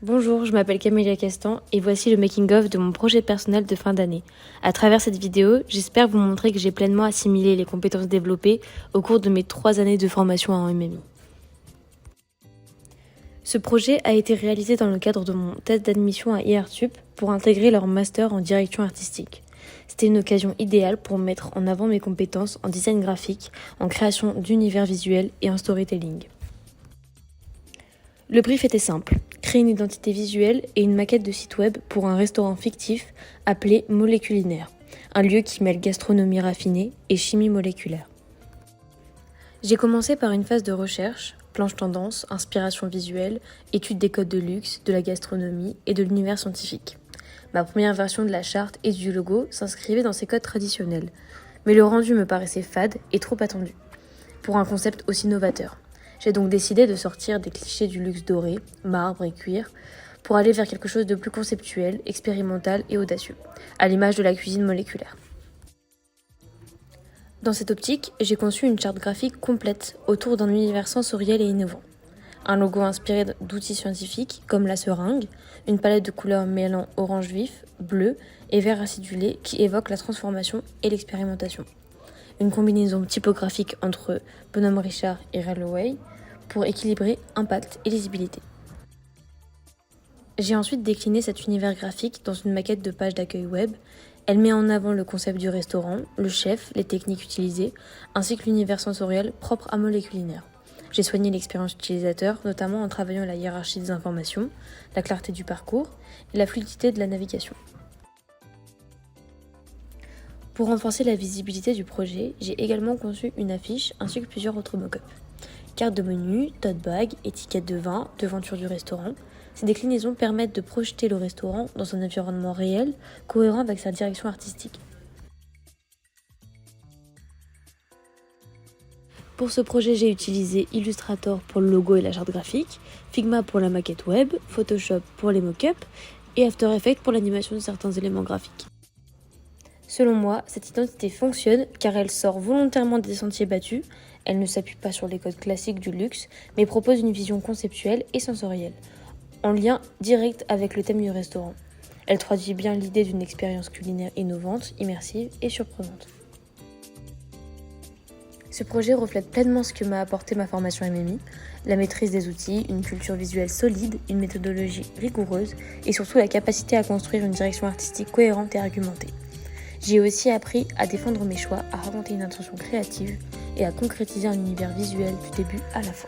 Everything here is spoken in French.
Bonjour, je m'appelle Camélia Castan et voici le making-of de mon projet personnel de fin d'année. À travers cette vidéo, j'espère vous montrer que j'ai pleinement assimilé les compétences développées au cours de mes 3 années de formation en MMI. Ce projet a été réalisé dans le cadre de mon test d'admission à IRTUP pour intégrer leur master en direction artistique. C'était une occasion idéale pour mettre en avant mes compétences en design graphique, en création d'univers visuels et en storytelling. Le brief était simple, créer une identité visuelle et une maquette de site web pour un restaurant fictif appelé Moléculinaire, un lieu qui mêle gastronomie raffinée et chimie moléculaire. J'ai commencé par une phase de recherche, planche tendance, inspiration visuelle, étude des codes de luxe, de la gastronomie et de l'univers scientifique. Ma première version de la charte et du logo s'inscrivait dans ces codes traditionnels, mais le rendu me paraissait fade et trop attendu, pour un concept aussi novateur. J'ai donc décidé de sortir des clichés du luxe doré, marbre et cuir, pour aller vers quelque chose de plus conceptuel, expérimental et audacieux, à l'image de la cuisine moléculaire. Dans cette optique, j'ai conçu une charte graphique complète autour d'un univers sensoriel et innovant. Un logo inspiré d'outils scientifiques comme la seringue, une palette de couleurs mêlant orange vif, bleu et vert acidulé qui évoque la transformation et l'expérimentation. Une combinaison typographique entre Bonhomme Richard et Railway pour équilibrer impact et lisibilité. J'ai ensuite décliné cet univers graphique dans une maquette de page d'accueil web. Elle met en avant le concept du restaurant, le chef, les techniques utilisées, ainsi que l'univers sensoriel propre à Moléculinaire. J'ai soigné l'expérience utilisateur, notamment en travaillant la hiérarchie des informations, la clarté du parcours et la fluidité de la navigation. Pour renforcer la visibilité du projet, j'ai également conçu une affiche ainsi que plusieurs autres mock-ups. Carte de menu, tote bag, étiquette de vin, devanture du restaurant. Ces déclinaisons permettent de projeter le restaurant dans un environnement réel, cohérent avec sa direction artistique. Pour ce projet, j'ai utilisé Illustrator pour le logo et la charte graphique, Figma pour la maquette web, Photoshop pour les mock-ups et After Effects pour l'animation de certains éléments graphiques. Selon moi, cette identité fonctionne car elle sort volontairement des sentiers battus, elle ne s'appuie pas sur les codes classiques du luxe, mais propose une vision conceptuelle et sensorielle, en lien direct avec le thème du restaurant. Elle traduit bien l'idée d'une expérience culinaire innovante, immersive et surprenante. Ce projet reflète pleinement ce que m'a apporté ma formation MMI, la maîtrise des outils, une culture visuelle solide, une méthodologie rigoureuse et surtout la capacité à construire une direction artistique cohérente et argumentée. J'ai aussi appris à défendre mes choix, à raconter une intention créative et à concrétiser un univers visuel du début à la fin.